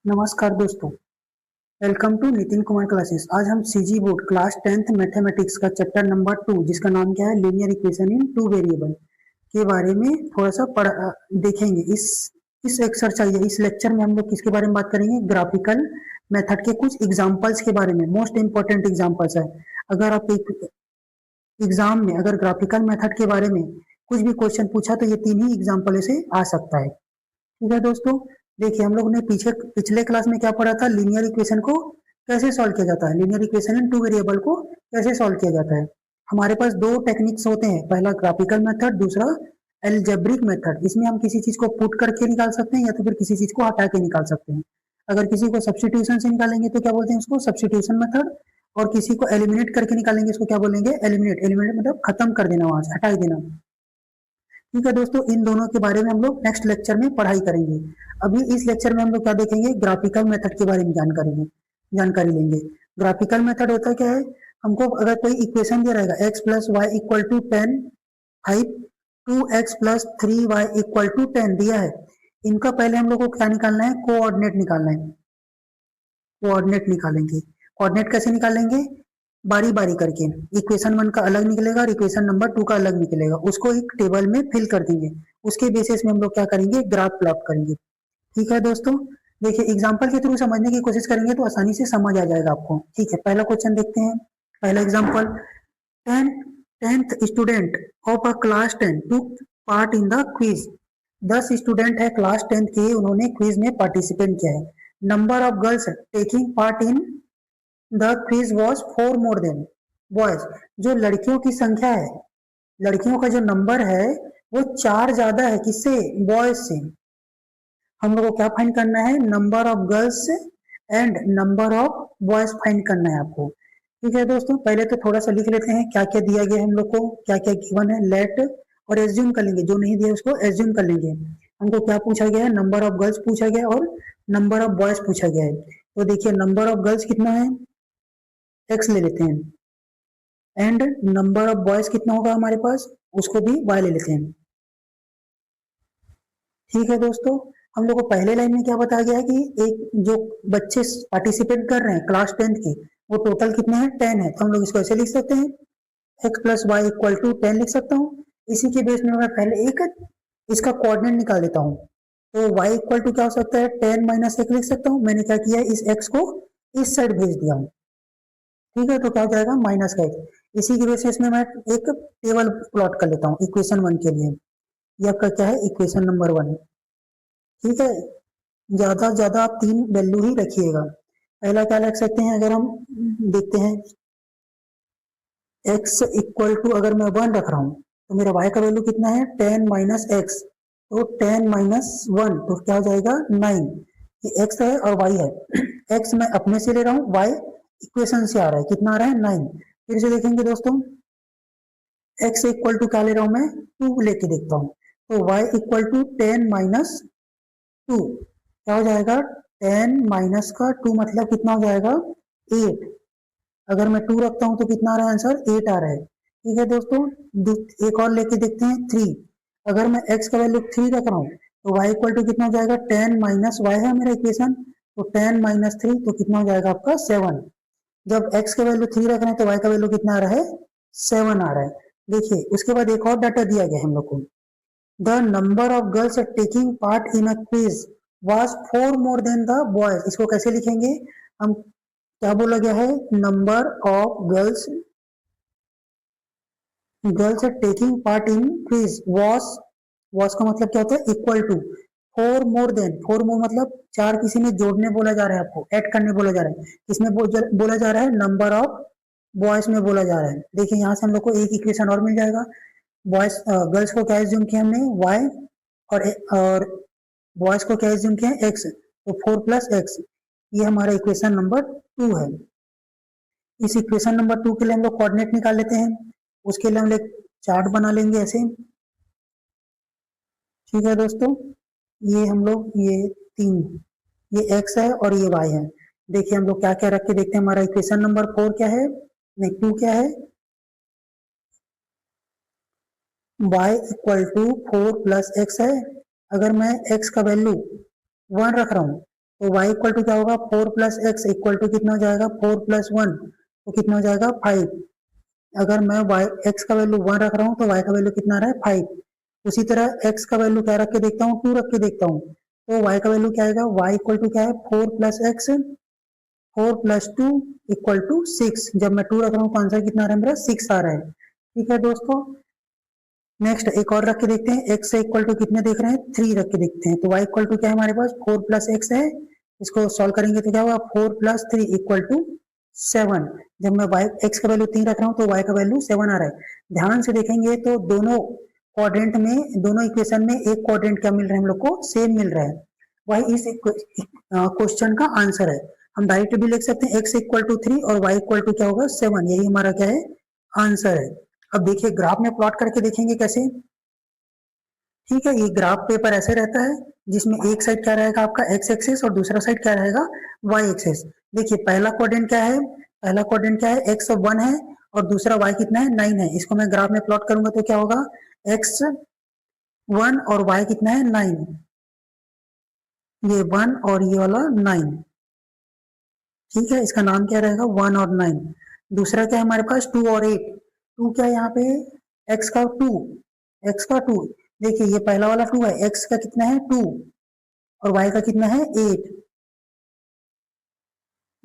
नमस्कार दोस्तों, welcome to Nitin Kumar classes. आज हम CG board class 10th mathematics का चैप्टर नंबर 2 जिसका नाम क्या है linear equation in two variable के बारे में थोड़ा सा देखेंगे। इस एक्सरसाइज इस लेक्चर में हम लोग किसके बारे में बात करेंगे? ग्राफिकल मेथड के कुछ एग्जांपल्स के बारे में। मोस्ट इंपॉर्टेंट एग्जांपल्स है। अगर आप एक एग्जाम में अगर ग्राफिकल मेथड के बारे में कुछ भी क्वेश्चन पूछा तो ये तीन ही एग्जाम्पल से आ सकता है। ठीक है दोस्तों, देखिए हम लोग ने पिछले क्लास में क्या पढ़ा था? लीनियर इक्वेशन को कैसे सॉल्व किया जाता है, linear equation in two variable को कैसे सॉल्व किया जाता है। हमारे पास दो टेक्निक्स होते हैं, पहला ग्राफिकल मेथड, दूसरा एल्जेब्रिक मेथड। इसमें हम किसी चीज को पुट करके निकाल सकते हैं या तो फिर किसी चीज को हटा के निकाल सकते हैं। अगर किसी को सब्स्टिट्यूशन से निकालेंगे तो क्या बोलते हैं उसको? Substitution method. और किसी को एलिमिनेट करके निकालेंगे इसको क्या बोलेंगे? एलिमिनेट। एलिमिनेट मतलब खत्म कर देना, वहां से हटा देना। ठीक है दोस्तों, इन दोनों के बारे में हम लोग नेक्स्ट लेक्चर में पढ़ाई करेंगे। अभी इस लेक्चर में हम लोग क्या देखेंगे? ग्राफिकल मेथड के बारे में जानकारी लेंगे। ग्राफिकल मेथड होता क्या है? हमको अगर कोई इक्वेशन दिया रहेगा x plus y equal to 10, 5, 2x plus 3y equal to 10 दिया है। इनका पहले हम लोग को क्या निकालना है? कोऑर्डिनेट निकालना है। कोऑर्डिनेट निकालेंगे। कोऑर्डिनेट कैसे निकालेंगे? बारी बारी करके। इक्वेशन 1 का अलग निकलेगा और इक्वेशन नंबर 2 का अलग निकलेगा, उसको एक टेबल में फिल कर देंगे। उसके बेसिस में हम लोग क्या करेंगे? ग्राफ प्लॉट करेंगे। ठीक है दोस्तों, देखिए एग्जांपल के थ्रू समझने की कोशिश करेंगे तो आसानी से समझ आ जाएगा आपको। ठीक है, पहला क्वेश्चन देखते हैं। पहला example, 10th student of a class 10 took part in the quiz. 10 student है क्लास 10 के, उन्होंने क्विज में पार्टिसिपेट किया है। Number of girls taking part in the quiz was 4 more than boys. जो लड़कियों की संख्या है, लड़कियों का जो नंबर है वो 4 ज्यादा है किससे? बॉयज से। हम लोग को क्या फाइंड करना है? Number of girls and number of boys find करना है आपको। ठीक है दोस्तों, पहले तो थोड़ा सा लिख लेते हैं क्या क्या दिया गया है हम लोग को, क्या क्या गिवन है। लेट और एज्यूम कर लेंगे, जो नहीं दिया उसको एज्यूम कर लेंगे। हमको क्या पूछा गया है? नंबर ऑफ गर्ल्स पूछा गया और नंबर ऑफ बॉयज पूछा गया है। तो देखिए नंबर ऑफ गर्ल्स कितना है? x ले लेते हैं। एंड नंबर ऑफ बॉयज कितना होगा हमारे पास? उसको भी y ले लेते हैं। ठीक है दोस्तों, हम लोग को पहले लाइन में क्या बताया गया है कि एक जो बच्चे पार्टिसिपेट कर रहे हैं क्लास 10 के, वो टोटल कितने हैं? 10 है। तो हम लोग इसको ऐसे लिख सकते हैं, x plus y equal to 10 लिख सकता हूँ। इसी के बेस में मैं पहले एक इसका कोऑर्डिनेट निकाल देता हूँ। तो y इक्वल टू क्या हो सकता है? 10 माइनस 1 लिख सकता हूँ। मैंने क्या किया है? इस x को इस साइड भेज दिया हूँ। ठीक है, तो क्या हो जाएगा? माइनस का x। इसी के बेसिस में मैं एक टेबल प्लॉट कर लेता हूँ इक्वेशन 1 के लिए। यह आपका क्या है? Equation number 1। ठीक है, ज्यादा से ज्यादा आप 3 वैल्यू ही रखिएगा। पहला क्या रख सकते हैं? अगर हम देखते हैं x इक्वल टू, अगर मैं 1 रख रहा हूँ तो मेरा y का वैल्यू कितना है? 10 माइनस एक्स। तो 10 माइनस 1 तो क्या हो जाएगा? 9। ये x है और y है। x मैं अपने से ले रहा हूँ, y इक्वेशन से आ रहा है। कितना आ रहा है? 9। फिर से देखेंगे दोस्तों, x इक्वल टू क्या ले रहा हूँ मैं? 2 लेके देखता हूँ। तो y इक्वल टू 10 माइनस 2 क्या हो जाएगा? 10 माइनस का 2 मतलब कितना हो जाएगा? 8। अगर मैं 2 रखता हूं तो कितना आ रहा है आंसर? 8 आ रहा है। ठीक है दोस्तों, एक और लेके देखते हैं 3। अगर मैं x का वैल्यू 3 रख रहा हूँ तो y इक्वल टू कितना हो जाएगा? 10 माइनस y है मेरा इक्वेशन, तो 10 माइनस 3 तो कितना हो जाएगा आपका? 7। जब x का वैल्यू 3 रख रहे हैं तो y का वैल्यू कितना आ रहा है? 7 आ रहा है। देखिए उसके बाद एक और डाटा दिया गया है हम लोग को, the number of girls taking part in a quiz was 4 more than the boys। इसको कैसे लिखेंगे हम? क्या बोला गया है? Number of girls taking part in quiz was का मतलब क्या होता है? Equal to 4 more than. 4 more मतलब 4 किसी में जोड़ने बोला जा रहा है, आपको ऐड करने बोला जा रहा है। किसमें बोला जा रहा है? नंबर ऑफ बॉयज में बोला जा रहा है। देखिए यहाँ से हम लोग को एक इक्वेशन और मिल जाएगा। बॉयज गर्ल्स को क्या एज्यूम किया हमने? y, और बॉयज को क्या एज्यूम किया है? x। तो 4 प्लस एक्स, ये हमारा इक्वेशन नंबर 2 है। इस इक्वेशन नंबर 2 के लिए हम लोग कोऑर्डिनेट निकाल लेते हैं। उसके लिए हम लोग चार्ट बना लेंगे ऐसे। ठीक है दोस्तों, ये हम लोग ये 3, ये x है और ये y है। देखिए हम लोग क्या क्या रख के देखते हैं। हमारा इक्वेशन नंबर 4 क्या है? नहीं 2 क्या है? y equal to 4 plus x है। अगर मैं x का वैल्यू 1 रख रहा हूँ तो y इक्वल टू क्या होगा 4 प्लस एक्स इक्वल टू कितना हो जाएगा 4 प्लस 1, तो कितना हो जाएगा 5। अगर मैं y x का वैल्यू 1 रख रहा हूँ तो y का वैल्यू कितना आ रहा है 5। उसी तरह x का वैल्यू क्या रख के देखता हूँ 2 रख के देखता हूँ, तो y का वैल्यू क्या आएगा y इक्वल टू क्या है 4 plus x 4 plus 2 equal to 6। जब मैं 2 रख रहा हूँ तो आंसर कितना आ रहा है मेरा 6 आ रहा है। ठीक है दोस्तों, नेक्स्ट एक और रख के देखते हैं, x से इक्वल टू कितने देख रहे हैं 3 रख के देखते हैं। तो y इक्वल टू क्या है हमारे पास 4 प्लस एक्स है, इसको सॉल्व करेंगे तो क्या होगा 4 प्लस 3 इक्वल टू 7। जब मैं y x का वैल्यू 3 रख रहा हूँ तो y का वैल्यू 7 आ रहा है। ध्यान से देखेंगे तो दोनों क्वाड्रेंट में, दोनों इक्वेशन में एक क्वाड्रेंट क्या मिल रहा है हम लोग को सेम मिल रहा है, वही इस क्वेश्चन का आंसर है। हम डायरेक्ट भी लिख सकते हैं x इक्वल टू 3 और y इक्वल टू क्या होगा 7, यही हमारा क्या है आंसर है। अब देखिए ग्राफ में प्लॉट करके देखेंगे कैसे। ठीक है, ये ग्राफ पेपर ऐसे रहता है जिसमें एक साइड क्या रहेगा आपका एक्स एक्सिस और दूसरा साइड क्या रहेगा वाई एक्सिस। देखिए पहला क्वाड्रेंट क्या है, पहला क्वाड्रेंट क्या है एक्स 1 है और दूसरा वाई कितना है 9 है। इसको मैं ग्राफ में प्लॉट करूंगा तो क्या होगा एक्स 1 और वाई कितना है 9, ये 1 और ये वाला 9। ठीक है, इसका नाम क्या रहेगा 1 और 9। दूसरा क्या है हमारे पास 2 और 8, 2 क्या है यहाँ पे एक्स का 2, एक्स का 2। देखिए ये पहला वाला 2 है, एक्स का कितना है 2 और वाई का कितना है 8,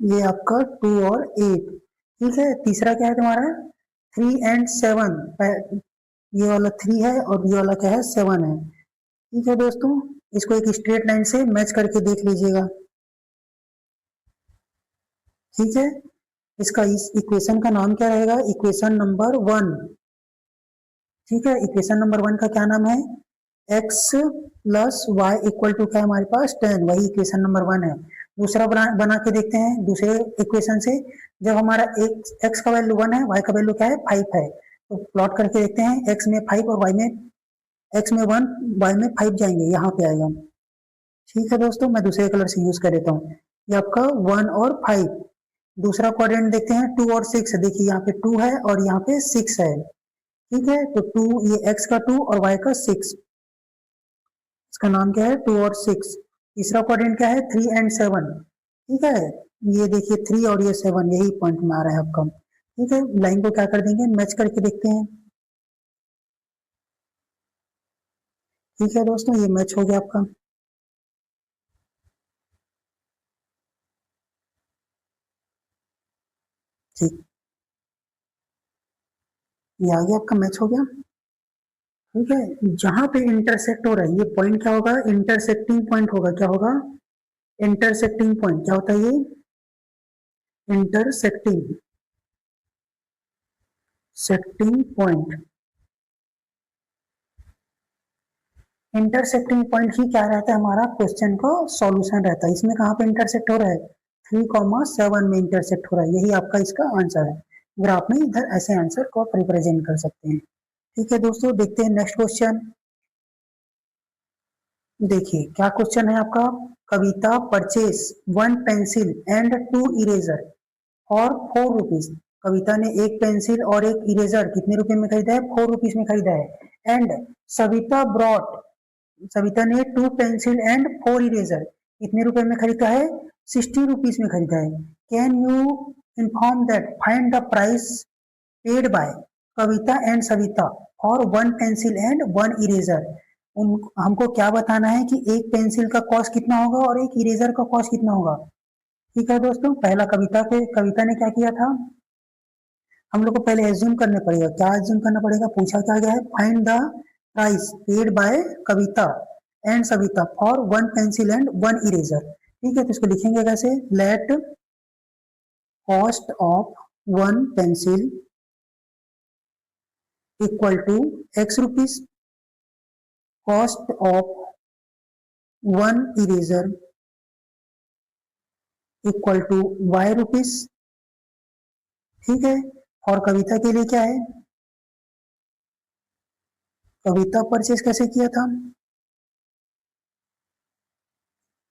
ये आपका 2 और 8। ठीक है, तीसरा क्या है तुम्हारा 3 एंड 7, ये वाला 3 है और ये वाला क्या है 7 है। ठीक है दोस्तों, इसको एक स्ट्रेट लाइन से मैच करके देख लीजिएगा। ठीक है, इसका इस इक्वेशन का नाम क्या रहेगा इक्वेशन नंबर 1। ठीक है, इक्वेशन नंबर 1 का क्या नाम है x plus y equal to क्या है हमारे पास 10, वही इक्वेशन नंबर 1 है। दूसरा बना के देखते हैं दूसरे इक्वेशन से। जब हमारा x का वैल्यू 1 है, y का वैल्यू क्या है 5 है, तो प्लॉट करके देखते हैं x में 5 और y में, x में 1 y में 5 जाएंगे, यहाँ पे आएगा। ठीक है दोस्तों, मैं दूसरे कलर से यूज कर देता हूँ, ये आपका 1 और 5। दूसरा क्वाड्रेंट देखते हैं 2 और 6, देखिए यहाँ पे 2 है और यहाँ पे 6 है। ठीक है, तो 2 ये x का 2 और y का 6, इसका नाम क्या है 2 और 6। तीसरा क्वाड्रेंट क्या है 3 एंड 7। ठीक है, ये देखिए 3 और ये 7 यही पॉइंट में आ रहा है आपका। ठीक है, लाइन को क्या कर देंगे मैच करके देखते हैं। ठीक है दोस्तों, ये मैच हो गया आपका। ठीक, ये आ गया आपका मैच हो गया। ठीक है, जहां पे इंटरसेक्ट हो रहा है ये पॉइंट क्या होगा इंटरसेक्टिंग पॉइंट होगा। क्या होगा इंटरसेक्टिंग पॉइंट, क्या होता है ये इंटरसेक्टिंग सेक्टिंग पॉइंट। इंटरसेक्टिंग पॉइंट ही क्या रहता है हमारा क्वेश्चन का सॉल्यूशन रहता है। इसमें कहाँ पे इंटरसेक्ट हो रहा है 3,7 में इंटरसेक्ट हो रहा है, यही आपका इसका आंसर है। ग्राफ में इधर ऐसे आंसर को आप रिप्रेजेंट कर सकते हैं। ठीक है दोस्तों, देखते हैं नेक्स्ट क्वेश्चन। देखिए क्या क्वेश्चन है आपका, कविता परचेज 1 पेंसिल एंड 2 इरेजर और 4 रुपीज। कविता ने एक पेंसिल और एक इरेजर कितने रुपए में खरीदा है 4 रुपीज में खरीदा है। एंड सविता ब्रॉट, सविता ने 2 पेंसिल एंड 4 इरेजर कितने रुपए में खरीदा है 60 रुपीज में खरीदा है। Can you inform that find the price paid by Kavita and Savita for 1 pencil and 1 eraser. हमको क्या बताना है कि एक पेंसिल का कॉस्ट कितना होगा और एक इरेजर का कॉस्ट कितना होगा। ठीक है दोस्तों, पहला कविता ने क्या किया था, हम लोग को पहले एज्यूम करने पड़ेगा। क्या एज्यूम करना पड़ेगा, पूछा क्या गया है find the price paid by Kavita and Savita for 1 pencil and 1 eraser. ठीक है, तो इसको लिखेंगे कैसे, let cost of 1 pencil equal to x rupees, cost of 1 eraser equal to y rupees. ठीक है, और कविता के लिए क्या है, कविता परचेज कैसे किया था,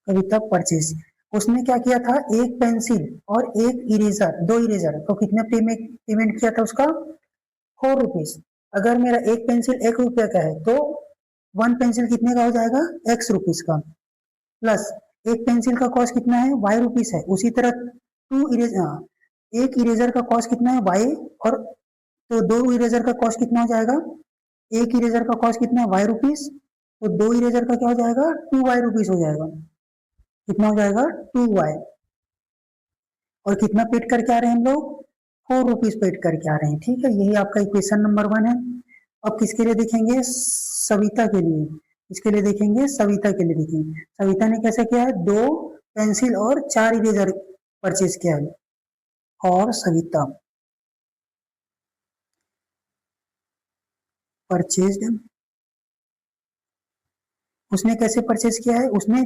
कविता परचेज उसने क्या किया था एक पेंसिल और एक इरेजर, 2 इरेजर, तो कितने पेमेंट किया था उसका 4 रुपीज। अगर मेरा एक पेंसिल 1 रुपया का है तो 1 पेंसिल कितने का हो जाएगा x रुपीज का, प्लस एक पेंसिल का कॉस्ट कितना है, वाई रुपीस है। उसी तरह एक इरेजर का कॉस्ट कितना है, वाई, और तो दो इरेजर का कॉस्ट कितना हो जाएगा, एक इरेजर का कॉस्ट कितना है, वाई रुपीस, तो दो इरेजर का क्या हो जाएगा, 2 वाई रुपीस हो जाएगा। कितना हो जाएगा, 2 वाई। और कितना पेड करके आ रहे हैं हम लोग, 4 रुपीज पेड करके आ रहे हैं। ठीक है, यही आपका इक्वेशन नंबर 1 है। अब किसके लिए देखेंगे, सविता के लिए। इसके लिए देखेंगे, सविता के लिए देखेंगे। सविता ने कैसे किया है, 2 पेंसिल और 4 इरेजर परचेज किया है। और सविता परचेज, उसने कैसे परचेज किया है, उसने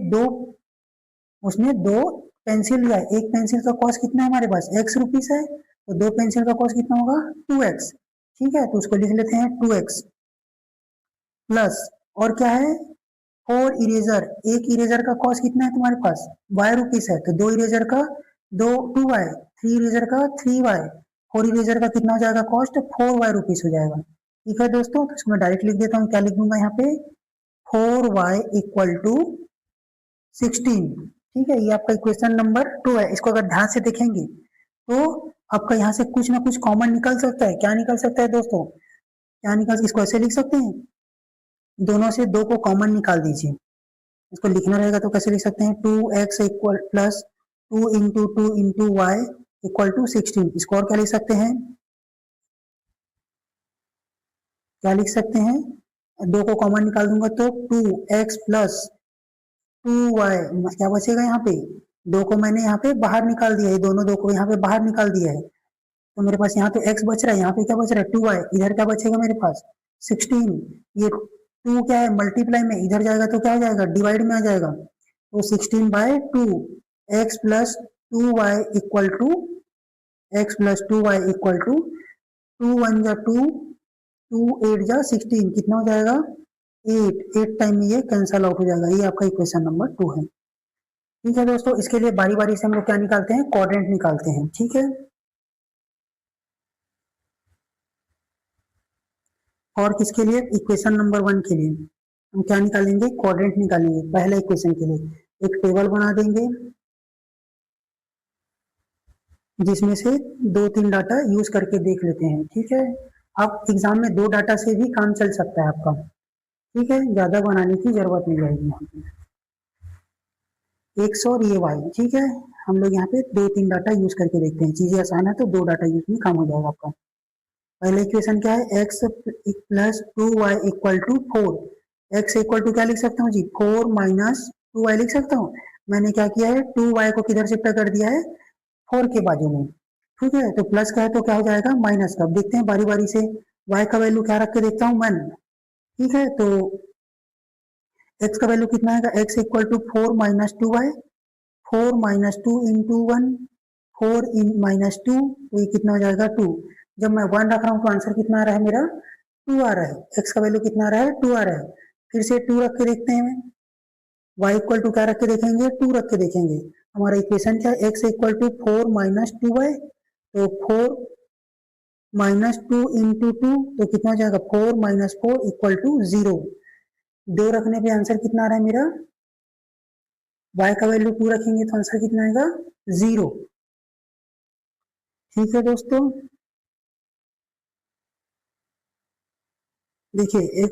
दो पेंसिल लिया है। एक पेंसिल का कॉस्ट कितना है हमारे पास, एक्स रुपीस है, तो दो पेंसिल का कॉस्ट कितना होगा, 2x। ठीक है, तो उसको लिख लेते हैं 2x प्लस, और क्या है, 4 इरेजर। एक इरेजर का कॉस्ट कितना है तुम्हारे पास, वाई रुपीस है, तो दो इरेजर का 2 वाई, 3 इरेजर का 3 वाई, 4 इरेजर का कितना हो जाएगा कॉस्ट, 4 वाई रुपीस हो जाएगा। ठीक है दोस्तों, तो इसको मैं डायरेक्ट लिख देता हूँ, क्या लिख दूंगा यहाँ पे, 4y इक्वल टू 16। ठीक है, ये आपका इक्वेशन नंबर 2 है। इसको अगर ध्यान से देखेंगे तो आपका यहाँ से कुछ ना कुछ कॉमन निकल सकता है। क्या निकल सकता है दोस्तों, क्या निकल, इसको ऐसे लिख सकते हैं, दोनों से 2 को कॉमन निकाल दीजिए। इसको लिखना रहेगा तो कैसे लिख सकते हैं, 2x equal plus 2 into 2 into y equal to 16। इसको और क्या लिख सकते हैं, क्या लिख सकते हैं, 2 को कॉमन निकाल दूंगा तो 2x प्लस 2y, क्या बचेगा यहाँ पे, 2 को मैंने यहाँ पे बाहर निकाल दिया है, दोनों 2 को यहाँ पे बाहर निकाल दिया है, तो मेरे पास यहाँ तो x बच रहा है, यहाँ पे क्या बच रहा है, 2y, इधर क्या बचेगा मेरे पास, 16। ये 2 क्या है, मल्टीप्लाई में, इधर जाएगा तो क्या हो जाएगा, डिवाइड में आ जाएगा, तो 16/2, x plus 2y equal to, x plus 2y equal to 2 1 जा 2, 2 8 जा 16, कितना हो जाएगा, 8 टाइम में ये कैंसल आउट हो जाएगा। ये आपका इक्वेशन नंबर 2 है। ठीक है दोस्तों, इसके लिए बारी बारी से हम लोग क्या निकालते हैं, क्वाड्रेंट निकालते हैं। ठीक है, और किसके लिए, इक्वेशन नंबर 1 के लिए हम क्या निकालेंगे, क्वाड्रेंट निकालेंगे। पहले इक्वेशन के लिए एक टेबल बना देंगे जिसमें से 2-3 डाटा यूज करके देख लेते हैं। ठीक है, आप एग्जाम में 2 डाटा से भी काम चल सकता है आपका। ठीक है, ज्यादा बनाने की जरूरत नहीं रहेगी यहाँ पे। एक्स और ये वाई, ठीक है, हम लोग यहाँ पे 2-3 डाटा यूज करके देखते हैं। चीजें आसान है तो 2 डाटा यूज में काम हो जाएगा आपका। पहला इक्वेशन क्या है, x plus 2y equal to 4। X equal to क्या लिख सकता हूँ जी, 4 माइनस 2y लिख सकता हूँ। मैंने क्या किया है, 2y को किधर शिफ्ट कर दिया है, 4 के बाजू में। ठीक है, तो प्लस का है तो क्या हो जाएगा, माइनस का। देखते हैं बारी बारी से, y का वैल्यू क्या रख के देखता हूँ, 1। ठीक है, तो x का वैल्यू कितना आएगा, x equal to 4 minus 2y, 4 minus 2 into 1, 4 in minus 2, तो ये कितना हो जाएगा, 2। जब मैं 1 रख रहा हूँ तो आंसर कितना आ रहा है मेरा, 2 आ रहा है। x का वैल्यू कितना आ रहा है, 2 आ रहा है। फिर से 2 रख के देखते हैं, y इक्वल टू क्या रख के देखेंगे, 2 रख के देखेंगे। हमारा इक्वेशन क्या है, x equal to 4 minus 2y, तो 4 माइनस 2 इंटू 2, तो कितना हो जाएगा, 4 माइनस 4 इक्वल टू 0। 2 रखने पे आंसर कितना आ रहा है मेरा, y का वैल्यू 2 रखेंगे तो आंसर कितना आएगा, 0। ठीक है दोस्तों, देखिए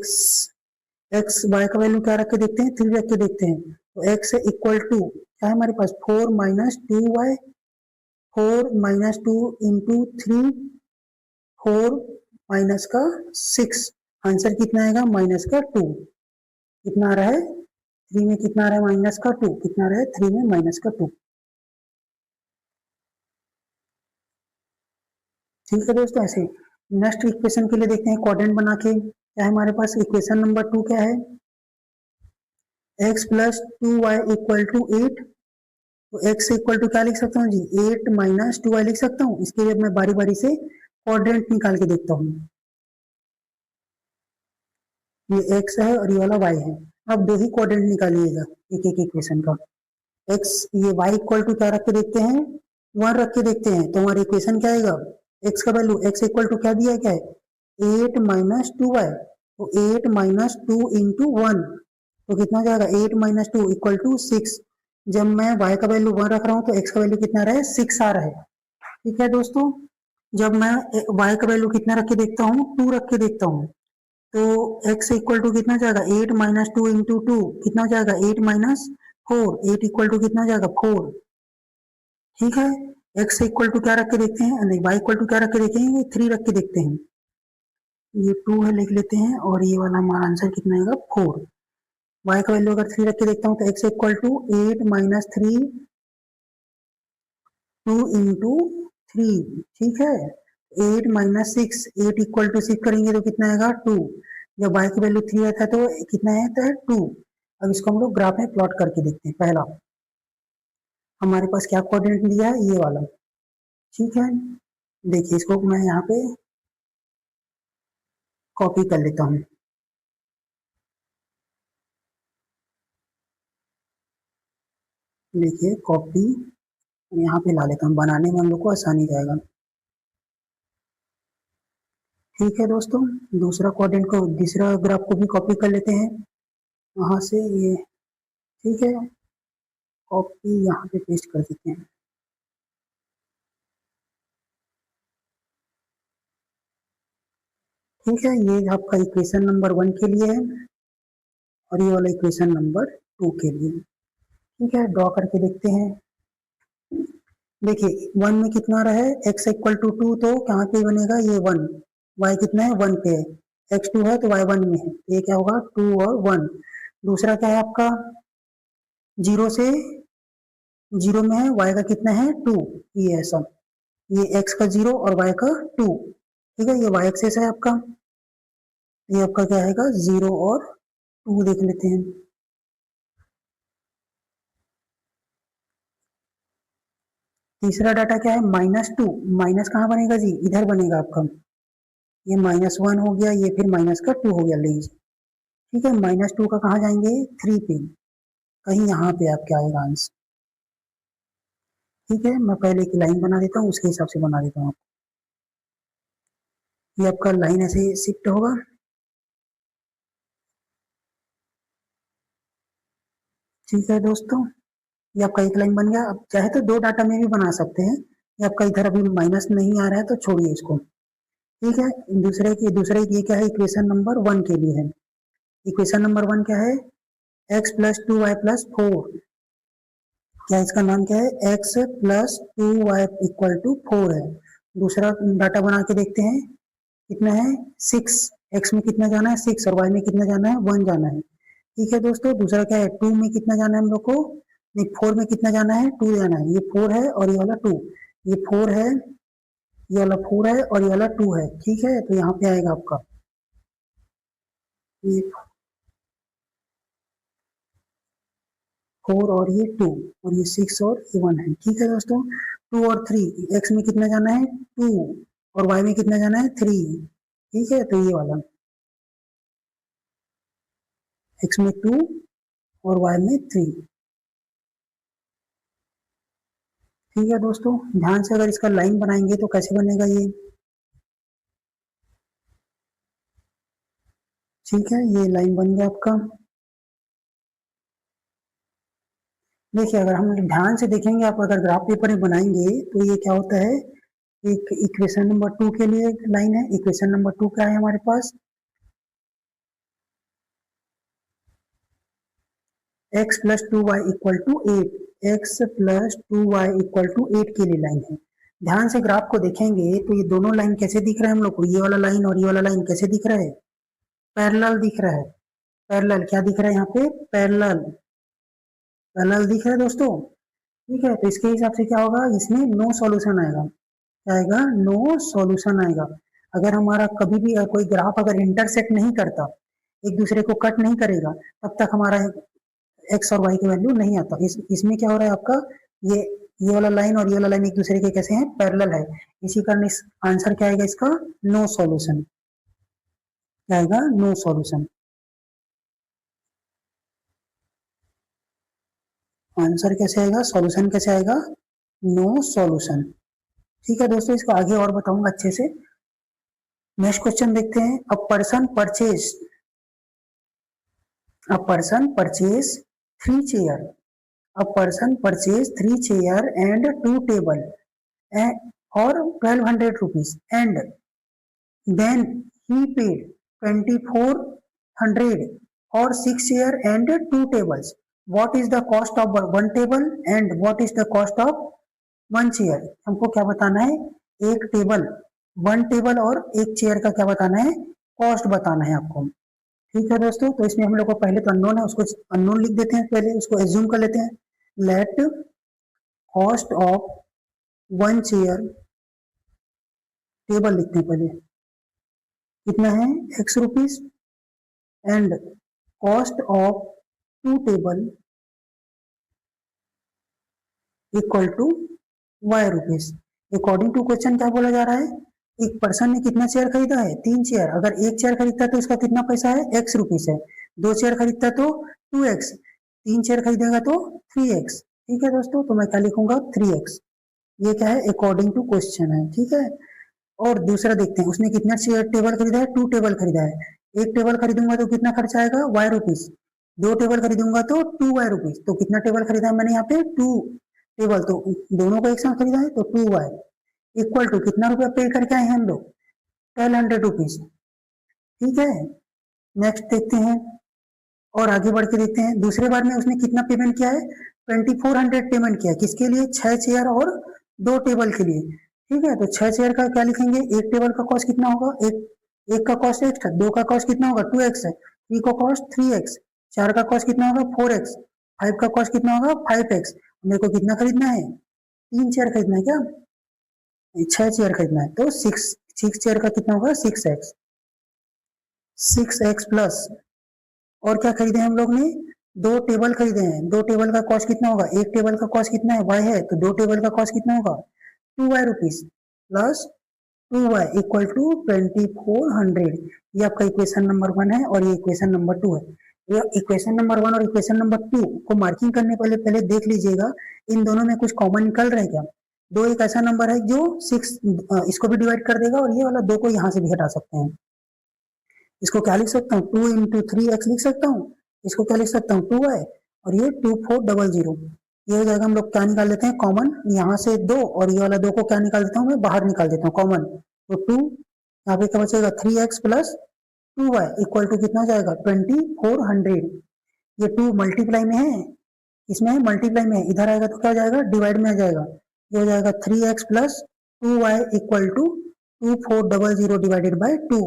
एक्स वाई का वैल्यू क्या रख के देखते हैं, 3 रख के देखते हैं, तो एक्स इक्वल टू क्या है हमारे पास, 4 minus 2y, 4 minus 2 into 3, 4 minus का 6, आंसर कितना आएगा, माइनस का 2। कितना आ रहा है, 3 में कितना आ रहा है, माइनस का 2, कितना आ रहा है, 3 में माइनस का 2। ठीक है दोस्तों, ऐसे नेक्स्ट इक्वेशन के लिए देखते हैं क्वाड्रेंट बना के। क्या है हमारे पास, इक्वेशन नंबर 2 क्या है, x plus 2y equal to 8, तो x इक्वल टू क्या लिख सकता हूँ जी, 8 माइनस 2y लिख सकता हूँ। इसके लिए मैं बारी बारी से क्वाड्रेंट निकाल के देखता हूँ। ये x है और ये वाला y है। अब 2 ही क्वाड्रेंट निकालिएगा एक एक इक्वेशन का। x, ये y इक्वल टू क्या रख के देखते हैं, 1 रख के देखते हैं, तो हमारा इक्वेशन क्या आएगा, x का वैल्यू, x इक्वल टू क्या दिया है, क्या है 8 माइनस 2y, तो 8 माइनस 2 इंटू 1, तो कितना हो जाएगा, 8 माइनस 2 इक्वल टू 6। जब मैं y का वैल्यू 1 रख रहा हूँ तो x का वैल्यू कितना रहा है 6 आ रहा है। ठीक है दोस्तों, जब मैं y का वैल्यू कितना रख के देखता हूँ 2 रख के देखता हूँ तो x इक्वल टू कितना जाएगा 8 माइनस 2 इंटू 2 कितना जाएगा 8 माइनस 4, 8 इक्वल टू कितना जाएगा 4। ठीक है, x इक्वल टू क्या रख के देखते हैं, नहीं y इक्वल टू क्या रख के देखेंगे 3 रख के देखते हैं। ये 2 है लिख लेते हैं और ये वाला हमारा आंसर कितना आएगा 4। y का वैल्यू अगर 3 रख के देखता हूँ तो x equal to 8 minus 3 2 into 3। ठीक है, 8 माइनस 6, 8 इक्वल टू 6 करेंगे तो कितना आएगा 2। जब y की वैल्यू 3 आता है तो कितना आता है 2। अब इसको हम लोग ग्राफ में प्लॉट करके देखते हैं। पहला हमारे पास क्या कोऑर्डिनेट दिया है ये वाला। ठीक है, देखिए इसको मैं यहाँ पे कॉपी कर लेता हूँ। देखिए कॉपी यहाँ पे ला लेता हूँ, बनाने में हम लोग को आसानी जाएगा। ठीक है दोस्तों, दूसरा कोऑर्डिनेट को दूसरा ग्राफ को भी कॉपी कर लेते हैं वहां से ये। ठीक है, कॉपी यहाँ पे पेस्ट कर देते हैं। ठीक है, ये आपका इक्वेशन नंबर 1 के लिए है और ये वाला इक्वेशन नंबर 2 के लिए। ठीक है, ड्रॉ करके देखते हैं। देखिए 1 में कितना रहा है x इक्वल टू 2 तो कहाँ पे बनेगा ये 1, y कितना है 1 पे है, x 2 है तो y 1 में है, ये क्या होगा 2 और 1। दूसरा क्या है आपका 0 से 0 में है, y का कितना है 2, ये ऐसा, ये x का 0 और y का 2। ठीक है, ये y एक्सेस है आपका, ये आपका क्या आएगा 0 और 2 देख लेते हैं। तीसरा डाटा क्या है -2, माइनस कहाँ बनेगा जी इधर बनेगा आपका, ये -1 हो गया, ये फिर माइनस का 2 हो गया लीजिए। ठीक है, -2 का कहाँ जाएंगे 3 पे, कहीं यहाँ पे आपके आएगा आंसर। ठीक है, मैं पहले एक लाइन बना देता हूँ उसके हिसाब से बना देता हूँ। ये आपका लाइन ऐसे शिफ्ट होगा। ठीक है दोस्तों, ये आपका एक लाइन बन गया। अब चाहे तो 2 डाटा में भी बना सकते हैं, ये आपका इधर अभी माइनस नहीं आ रहा है तो छोड़िए इसको। ठीक है, दूसरे ये क्या है इक्वेशन नंबर 1 के लिए है। इक्वेशन नंबर 1 क्या है x प्लस 2y प्लस 4, क्या इसका नाम क्या है x plus 2y equal to 4 है। दूसरा डाटा बना के देखते हैं कितना है 6, x में कितना जाना है 6 और y में कितना जाना है 1 जाना है। ठीक है दोस्तों, दूसरा क्या है 2 में कितना जाना है हम लोग को, नहीं 4 में कितना जाना है 2 जाना है, ये 4 है और ये वाला 2, ये 4 है, ये वाला 4 है और ये वाला 2 है। ठीक है, तो यहाँ पे आएगा आपका ये 4 और ये 2 और ये 6 और ये 1 है। ठीक है दोस्तों, 2 और 3, x में कितना जाना है 2 और y में कितना जाना है 3। ठीक है, तो ये वाला x में 2 और y में 3। ठीक है दोस्तों, ध्यान से अगर इसका लाइन बनाएंगे तो कैसे बनेगा ये। ठीक है, ये लाइन बन गया आपका। देखिए अगर हम ध्यान से देखेंगे, आप अगर ग्राफ पेपर में बनाएंगे तो ये क्या होता है, एक इक्वेशन नंबर 2 के लिए एक लाइन है। इक्वेशन नंबर 2 क्या है हमारे पास x plus 2y equal to 8, x plus 2y equal to 8 के लिए लाइन है। ध्यान से ग्राफ को देखेंगे तो ये दोनों लाइन कैसे दिख रहा है हम लोग को, ये वाला लाइन और ये वाला लाइन कैसे दिख रहा है पैरेलल दिख रहा है। पैरेलल क्या दिख रहा है यहाँ पे पैरेलल, पैरेलल दिख रहा है दोस्तों। ठीक है, तो इसके हिसाब से क्या होगा, इसमें नो सॉल्यूशन आएगा, क्या आएगा नो सॉल्यूशन आएगा। अगर हमारा कभी भी कोई ग्राफ अगर इंटरसेक्ट नहीं करता, एक दूसरे को कट नहीं करेगा, तब तक हमारा एक्स और वाई की वैल्यू नहीं आता। इसमें क्या हो रहा है आपका, ये वाला लाइन और ये वाला लाइन एक दूसरे के कैसे हैं पैरेलल है, इसी कारण इस आंसर क्या आएगा इसका नो सॉल्यूशन, क्या आएगा नो सॉल्यूशन। आंसर कैसे आएगा, सॉल्यूशन कैसे आएगा नो सॉल्यूशन। ठीक है दोस्तों, इसको आगे और बताऊंगा अच्छे से। नेक्स्ट क्वेश्चन देखते हैं, a person purchase 3 chair a person purchase 3 chair and 2 table और 1200 rupees and then he paid 2400 for 6 chair and 2 tables. What is the cost of one table and what is the cost of one chair? हमको क्या बताना है, एक table, one table और एक chair का क्या बताना है, कॉस्ट बताना है आपको। ठीक है दोस्तों, तो इसमें हम लोग को पहले तो अननोन है, उसको अननोन लिख देते हैं, पहले उसको एज्यूम कर लेते हैं। Let cost of one chair, table लिखते हैं पहले, कितना है x rupees and cost of two table equal to y rupees. According to question क्या बोला जा रहा है, एक पर्सन ने कितना चेयर खरीदा है, 3 चेयर। अगर एक चेयर खरीदता है तो इसका कितना पैसा है, x रुपीज है। 2 चेयर खरीदता है तो 2x, 3 चेयर खरीदेगा तो 3x। ठीक है दोस्तों, तो मैं क्या लिखूंगा 3x। ये क्या है, अकॉर्डिंग टू क्वेश्चन है। ठीक है, और दूसरा देखते हैं, उसने कितना चेयर टेबल खरीदा है, 2 टेबल खरीदा है। एक टेबल खरीदूंगा तो कितना खर्चा आएगा, y रुपीज। 2 टेबल खरीदूंगा तो 2y रुपीज। तो कितना टेबल खरीदा है मैंने यहाँ पे, 2 टेबल, तो दोनों को एक साथ खरीदा है तो 2y इक्वल टू कितना रुपया पे करके आए हैं हम लोग, 1200 रुपीज। ठीक है, नेक्स्ट देखते हैं और आगे बढ़ के देखते हैं, दूसरे बार में उसने कितना पेमेंट किया है, 2400 पेमेंट किया है। किसके लिए, 6 चेयर और 2 टेबल के लिए। ठीक है, तो 6 चेयर का क्या लिखेंगे, एक टेबल का कॉस्ट कितना होगा, एक का कॉस्ट x है, 2 का कॉस्ट कितना होगा 2x है, 3 का कॉस्ट 3x, 4 का कॉस्ट कितना होगा 4x, 5 का कॉस्ट कितना होगा 5x। मेरे को कितना खरीदना है, 3 चेयर खरीदना है, क्या 6 चेयर खरीदना है, तो 6 चेयर का कितना होगा 6x, 6x प्लस, और क्या खरीदे हम लोग ने, 2 टेबल खरीदे हैं। 2 टेबल का कॉस्ट कितना होगा, एक टेबल का कॉस्ट कितना है y है, तो 2 टेबल का कॉस्ट कितना होगा 2y rupees plus 2y equal to 2400। ये आपका इक्वेशन नंबर 1 है और ये इक्वेशन नंबर 2 है। ये इक्वेशन नंबर 1 और इक्वेशन नंबर 2 को मार्किंग करने पहले देख लीजिएगा इन दोनों में कुछ कॉमन निकल रहा है क्या। दो एक ऐसा नंबर है जो 6 इसको भी डिवाइड कर देगा और ये वाला 2 को यहाँ से भी हटा सकते हैं। इसको क्या लिख सकता हूँ, 2 इंटू 3x लिख सकता हूँ, इसको क्या लिख सकता हूँ 2y, और ये 2400। ये हो जाएगा, हम लोग क्या निकाल लेते हैं कॉमन, यहाँ से 2 और ये वाला 2 को क्या निकाल देता हूँ मैं, बाहर निकाल देता हूँ कॉमन, तो 2, यहाँ पे क्या बचेगा 3x plus 2y equal to कितना हो जाएगा 2400। ये 2 मल्टीप्लाई में है, इसमें है मल्टीप्लाई में है, इधर आएगा तो क्या हो जाएगा डिवाइड में आ जाएगा। ये हो जाएगा 3x plus 2y equal to 2400 divided by 2।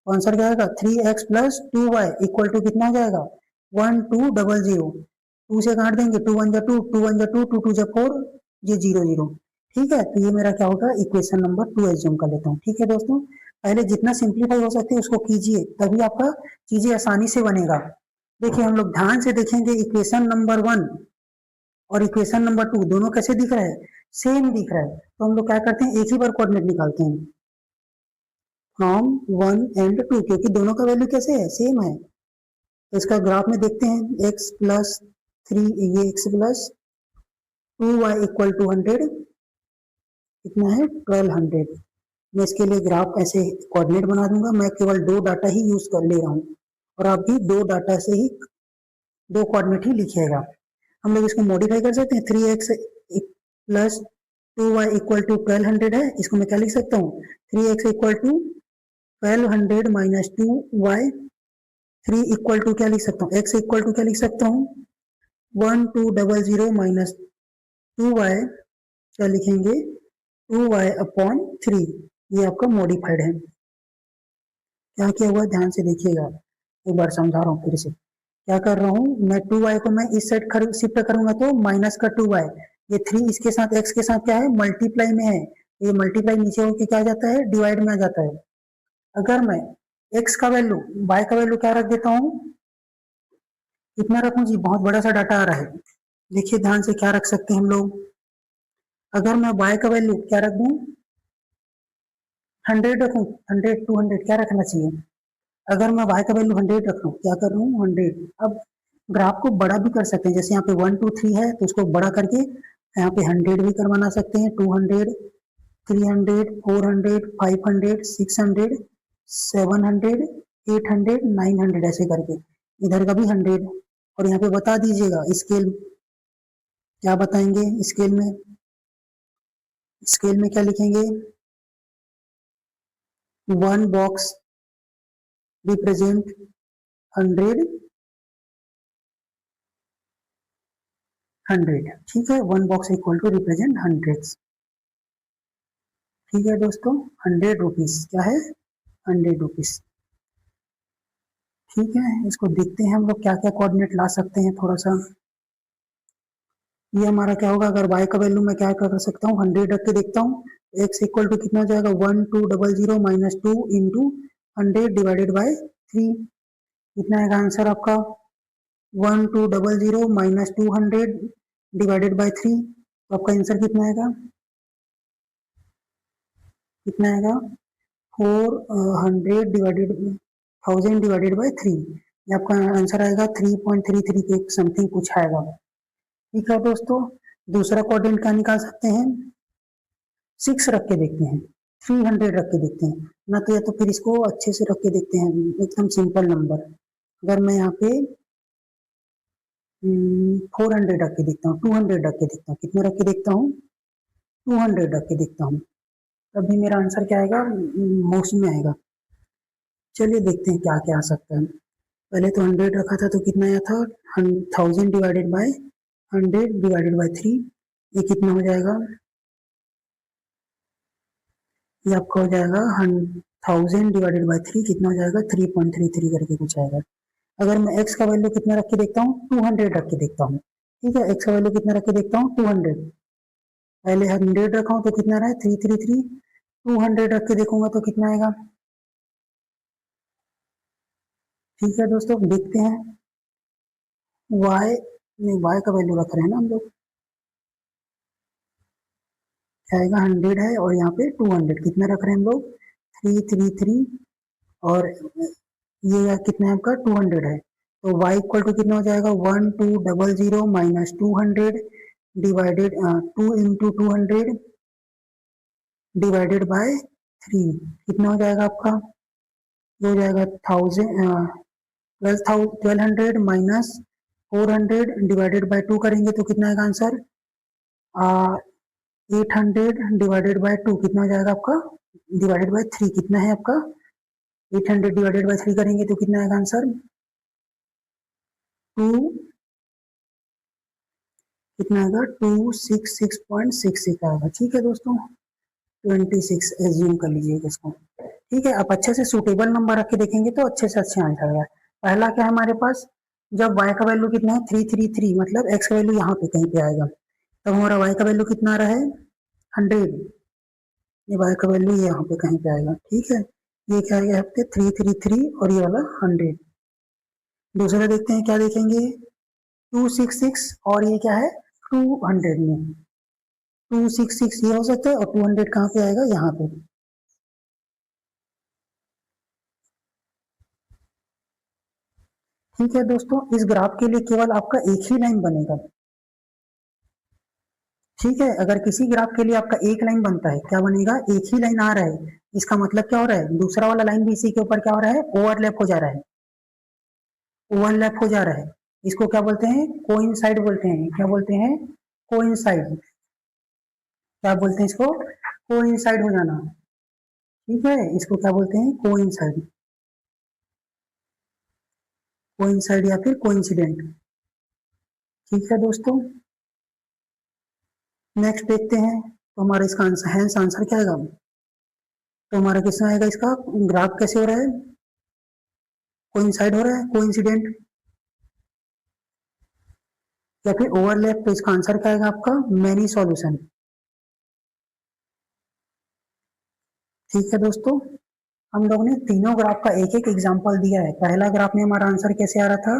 Answer क्या आएगा 3x plus 2y equal to कितना हो जाएगा 1200। 2 से काट देंगे, 2 1 जा 2, 2 1 जा 2, 2 2 जा 4, ये 0 0। ठीक है, तो ये मेरा क्या होगा इक्वेशन नंबर 2 एज्यूम कर लेता हूँ। ठीक है दोस्तों, पहले जितना सिंप्लीफाई हो सकते है उसको कीजिए, तभी आपका चीजें आसानी से बनेगा। देखिए हम लोग ध्यान से देखेंगे, इक्वेशन नंबर 1 और इक्वेशन नंबर 2 दोनों कैसे दिख रहा है, सेम दिख रहा है। तो हम लोग क्या करते हैं, एक ही बार कोऑर्डिनेट निकालते हैं फ्रॉम 1 एंड 2, क्योंकि दोनों का वैल्यू कैसे है, सेम है। तो इसका ग्राफ में देखते हैं, x प्लस 3, ये x plus 2y equal to 100 कितना है 1200। मैं इसके लिए ग्राफ ऐसे कोऑर्डिनेट बना दूंगा, मैं केवल 2 डाटा ही यूज कर ले रहा हूँ और आप भी 2 डाटा से ही 2 कोऑर्डिनेट ही लिखिएगा। हम लोग इसको मॉडिफाई कर सकते हैं, 3x plus 2y equal to 1200 है, इसको मैं क्या लिख सकता हूँ 3x equal to 1200 minus 2y, 3 equal to क्या लिख सकता हूँ, x इक्वल टू क्या लिख सकता हूँ 1200 माइनस 2y, क्या लिखेंगे 2y अपॉन 3। ये आपका मॉडिफाइड है। क्या किया हुआ ध्यान से देखिएगा, एक बार समझा रहा हूँ फिर से। क्या कर रहा हूँ मैं, 2y को मैं इस साइड शिफ्ट करूंगा तो माइनस का 2y, ये 3 इसके साथ x के साथ क्या है मल्टीप्लाई में है, ये मल्टीप्लाई नीचे होकर क्या आ जाता है डिवाइड में आ जाता है। अगर मैं x का वैल्यू y का वैल्यू क्या रख देता हूँ, कितना रखूं जी, बहुत बड़ा सा डाटा आ रहा है, देखिए ध्यान से क्या रख सकते हैं हम लोग। अगर मैं y का वैल्यू क्या रख दूं 100 रखूं, 100 200 क्या रखना चाहिए। अगर मैं y का वैल्यू 100 रख लूं, क्या कर रहा हूँ 100। अब ग्राफ को बड़ा भी कर सकते हैं, जैसे यहाँ पे 1 2 3 है तो उसको बड़ा करके यहाँ पे 100 भी करवाना सकते हैं, 200 300 400 500 600 700 800 900 ऐसे करके, इधर का भी 100। और यहाँ पे बता दीजिएगा स्केल क्या बताएंगे स्केल में क्या लिखेंगे? 1 बॉक्स रिप्रेजेंट 100, ठीक है, 1 बॉक्स इक्वल टू रिप्रेजेंट 100, ठीक है दोस्तों, 100 रुपीज, क्या है? 100 रुपीज, ठीक है। इसको देखते हैं हम लोग क्या क्या कोऑर्डिनेट ला सकते हैं थोड़ा सा। ये हमारा क्या होगा, अगर y का वैल्यू मैं क्या कर सकता हूँ, 100 रख के देखता हूँ, x इक्वल टू कितना हो जाएगा, 1200 माइनस 2 इंटू 100 डिवाइडेड बाई 3, कितना आएगा आंसर आपका? 1200 माइनस 200 डिवाइडेड बाई 3, तो आपका आंसर कितना आएगा? कितना आएगा? 400 डिवाइडेड 1000 डिवाइडेड बाई 3, ये आपका आंसर आएगा 3.33 के समथिंग कुछ आएगा, ठीक है दोस्तों। दूसरा कोऑर्डिनेट क्या निकाल सकते हैं? 6 रख के देखते हैं, 300 रख के देखते हैं ना, तो या तो फिर इसको अच्छे से रख के देखते हैं, एकदम सिंपल नंबर। अगर मैं यहाँ पे 400 रख के देखता हूँ, 200 रख के देखता हूँ, कितने रख के देखता हूँ? 200 रख के देखता हूँ, तभी मेरा आंसर क्या आएगा? मोस्ट में आएगा। चलिए देखते हैं क्या क्या आ सकता है। पहले तो 100 रखा था तो कितना आया था? 1000 डिवाइडेड बाय 100 डिवाइडेड बाय 3, ये कितना हो जाएगा? ये आपका हो जाएगा 1000 डिवाइडेड बाय 3, कितना हो जाएगा? 3.33 करके कुछ आएगा। अगर मैं x का वैल्यू कितना रख के देखता हूँ? 200 रख के देखता हूँ, ठीक है, x का वैल्यू कितना रख के देखता हूँ? 200, पहले 100 रखा हूँ तो कितना रहा है? 333, 200 रख के देखूंगा तो कितना आएगा? ठीक है दोस्तों, देखते हैं। y नहीं, y का वैल्यू रख रहे हैं ना हम लोग, क्या आएगा? 100 है और यहाँ पे 200, कितना रख रहे हैं हम लोग? 333, और ये कितना है आपका? 200 है, तो y इक्वल टू कितना हो जाएगा? 1200 minus 200 divided 2 into 200 divided by 3, कितना हो जाएगा आपका? ये हो जाएगा 1200 माइनस 400 डिवाइडेड बाय 2 करेंगे तो कितना आएगा आंसर? 800 डिवाइडेड बाय 2, कितना हो जाएगा आपका? डिवाइडेड बाय 3, कितना है आपका? 800 डिवाइडेड बाय 3 करेंगे तो कितना आएगा आंसर? 2, कितना आएगा? 266.66 आएगा, ठीक है दोस्तों, 26 एज्यूम कर लीजिएगा इसको, ठीक है। अब अच्छे से सूटेबल नंबर रख के देखेंगे तो अच्छे से अच्छे आंसर आएगा। पहला क्या है हमारे पास? जब y का वैल्यू कितना है? 333, मतलब x का वैल्यू यहाँ पे कहीं पे आएगा, तब हमारा y का वैल्यू कितना आ रहा है? 100, ये y का वैल्यू यहाँ पे कहीं पे आएगा, ठीक है। ये क्या आएगा यहाँ पे? 333 और ये वाला 100। दूसरा देखते हैं, क्या देखेंगे? 266 और ये क्या है? 200 में 266 ये हो सकता है, और 200 कहाँ पे आएगा? यहाँ पे, ठीक है दोस्तों। इस ग्राफ के लिए केवल आपका एक ही लाइन बनेगा, ठीक है। अगर किसी ग्राफ के लिए आपका एक लाइन बनता है, क्या बनेगा? एक ही लाइन आ रहा है, इसका मतलब क्या हो रहा है? दूसरा वाला लाइन भी इसी के ऊपर क्या हो रहा है? ओवरलैप हो जा रहा है, ओवरलैप हो जा रहा है। इसको क्या बोलते हैं? कोइंसाइड बोलते हैं। क्या बोलते हैं? कोइंसाइड। क्या बोलते हैं इसको? कोइंसाइड हो जाना, ठीक है, इसको क्या बोलते हैं? कोइंसाइड, कोइंसाइड या फिर कोइंसिडेंट, ठीक है दोस्तों। नेक्स्ट देखते हैं, तो हमारा इसका आंसर है, आंसर क्या आएगा? तो हमारा किसमें आएगा? इसका ग्राफ कैसे हो रहा है? कोइंसाइड हो रहा है, कोइंसिडेंट या फिर ओवरलैप, तो इसका आंसर क्या आएगा आपका? मैनी सॉल्यूशन, ठीक है दोस्तों। हम लोग ने तीनों ग्राफ का एक एक एग्जांपल दिया है। पहला ग्राफ में हमारा आंसर कैसे आ रहा था?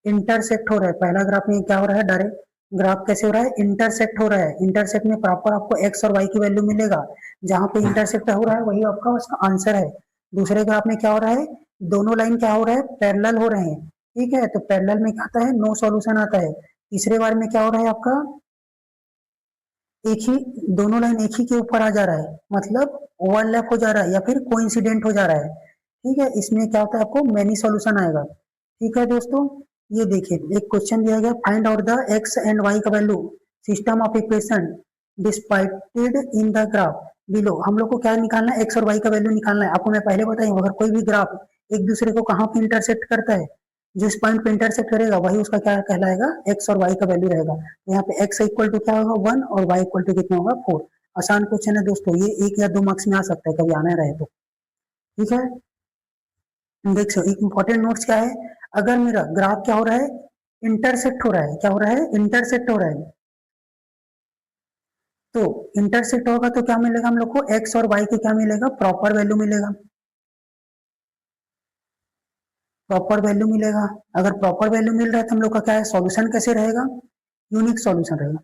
इंटरसेक्ट हो रहा है, पहला ग्राफ में क्या हो रहा है? डायरेक्ट ग्राफ कैसे हो रहा है? इंटरसेक्ट हो रहा है, इंटरसेक्ट में प्रॉपर आपको एक्स और वाई की वैल्यू मिलेगा, जहां पे इंटरसेक्ट हो रहा है वही आपका उसका आंसर है। दूसरे ग्राफ में क्या हो रहा है? दोनों लाइन क्या हो रहा है? पैरेलल हो रहे हैं, ठीक है, तो पैरेलल में क्या आता है? नो सॉल्यूशन आता है। तीसरे बार में क्या हो रहा है आपका? एक ही, दोनों लाइन एक ही के ऊपर आ जा रहा है, मतलब ओवरलैप हो जा रहा है या फिर कोइंसिडेंट हो जा रहा है, ठीक है। इसमें क्या होता है? आपको मैनी सॉल्यूशन आएगा, ठीक है दोस्तों। ये देखिए, एक क्वेश्चन दिया गया, find out the X and Y का value system of equation depicted in the graph below. हम लोग को क्या निकालना है, एक्स और वाई का वैल्यू निकालना है। आपको मैं पहले बताई, अगर कोई भी ग्राफ एक दूसरे को कहाँ पे इंटरसेक्ट करता है, जिस पॉइंट पे इंटरसेक्ट करेगा वही उसका क्या कहलाएगा, एक्स और वाई का वैल्यू रहेगा। तो यहाँ पे एक्स इक्वल टू क्या होगा 1 और वाई इक्वल टू कितना होगा 4। आसान क्वेश्चन है दोस्तों, ये 1 या 2 मार्क्स में आ सकता है, कभी आना रहे तो। ठीक है, देख सो एक इंपॉर्टेंट नोट्स क्या है, अगर मेरा ग्राफ क्या हो रहा है, इंटरसेक्ट हो रहा है, क्या हो रहा है, इंटरसेक्ट हो रहा है, तो इंटरसेक्ट होगा तो क्या मिलेगा हम लोग को, एक्स और वाई के क्या मिलेगा, प्रॉपर वैल्यू मिलेगा, प्रॉपर वैल्यू मिलेगा। अगर प्रॉपर वैल्यू मिल रहा है तो हम लोग का क्या है, सॉल्यूशन कैसे रहेगा, यूनिक सॉल्यूशन रहेगा,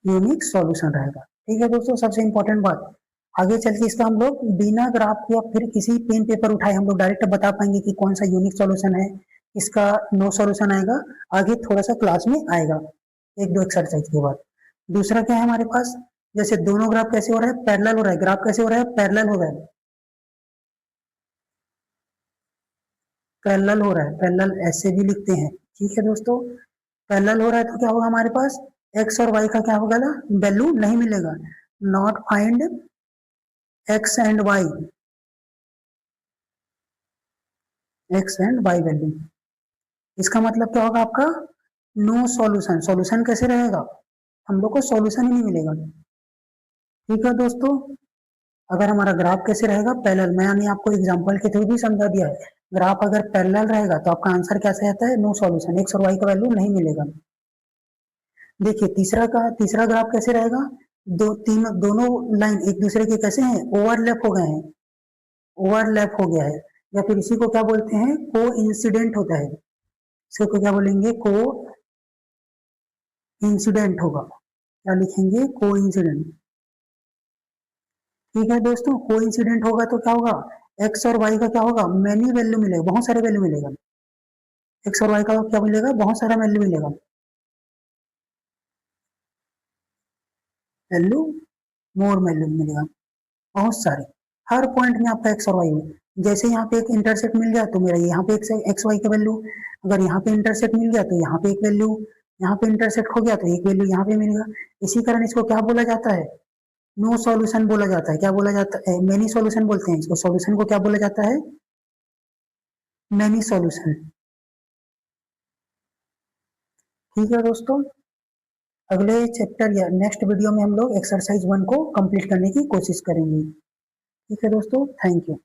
यूनिक सॉल्यूशन रहेगा। ठीक है दोस्तों, सबसे इंपॉर्टेंट बात, आगे चल के इसका हम लोग बिना ग्राफ या फिर किसी पेन पेपर उठाए हम लोग डायरेक्ट बता पाएंगे कि कौन सा यूनिक सॉल्यूशन है, इसका नो सॉल्यूशन आएगा, आगे थोड़ा सा क्लास में आएगा एक दो एक्सरसाइज के बाद। दूसरा क्या है हमारे पास, जैसे दोनों ग्राफ कैसे हो रहा है, पैरेलल हो रहा है, ग्राफ कैसे हो रहा है, पैरेलल हो रहा है, पैरेलल हो रहा है, पैरेलल ऐसे भी लिखते हैं। ठीक है दोस्तों, पैरेलल हो रहा है तो क्या होगा हमारे पास, एक्स और वाई का क्या होगा ना, वैल्यू नहीं मिलेगा, not find x and y, x and y value. इसका मतलब क्या होगा आपका, नो सॉल्यूशन। सॉल्यूशन कैसे रहेगा, हम लोग को सॉल्यूशन ही नहीं मिलेगा। ठीक है दोस्तों, अगर हमारा ग्राफ कैसे रहेगा, पैरेलल, मैंने आपको एग्जांपल के थ्रू भी समझा दिया है, ग्राफ अगर पैरेलल रहेगा तो आपका आंसर कैसे आता है, नो सॉल्यूशन, एक्स और वाई का वैल्यू नहीं मिलेगा। देखिए तीसरा ग्राफ कैसे रहेगा, दोनों लाइन एक दूसरे के कैसे हैं, ओवरलैप हो गए हैं, ओवरलैप हो गया है, या फिर इसी को क्या बोलते हैं, को इंसिडेंट होता है, इसको क्या बोलेंगे, को इंसिडेंट होगा, क्या लिखेंगे, को इंसिडेंट। ठीक है दोस्तों, को इंसिडेंट होगा तो क्या होगा, एक्स और वाई का क्या होगा, मैनी वैल्यू मिलेगा, बहुत सारे वैल्यू मिलेगा, एक्स और वाई का क्या मिलेगा, बहुत सारा वैल्यू मिलेगा, वैल्यू, मोर वैल्यू मिलेगा, बहुत सारे, हर पॉइंट में आपका एक्स और वाई में। जैसे यहाँ पे एक इंटरसेक्ट मिल गया तो मेरा यहाँ पे एक्स वाई का वैल्यू, अगर यहाँ पे इंटरसेक्ट मिल गया तो यहाँ पे एक वैल्यू, यहाँ पे इंटरसेक्ट हो गया तो एक वैल्यू यहाँ पे मिलेगा। इसी कारण इसको क्या बोला जाता है, नो सॉल्यूशन बोला जाता है। क्या बोला जाता है, मेनी सॉल्यूशन बोलते हैं इसको, सॉल्यूशन को क्या बोला जाता है, मेनी सॉल्यूशन। ठीक है दोस्तों, अगले चैप्टर या नेक्स्ट वीडियो में हम लोग एक्सरसाइज 1 को कंप्लीट करने की कोशिश करेंगे। ठीक है दोस्तों, थैंक यू।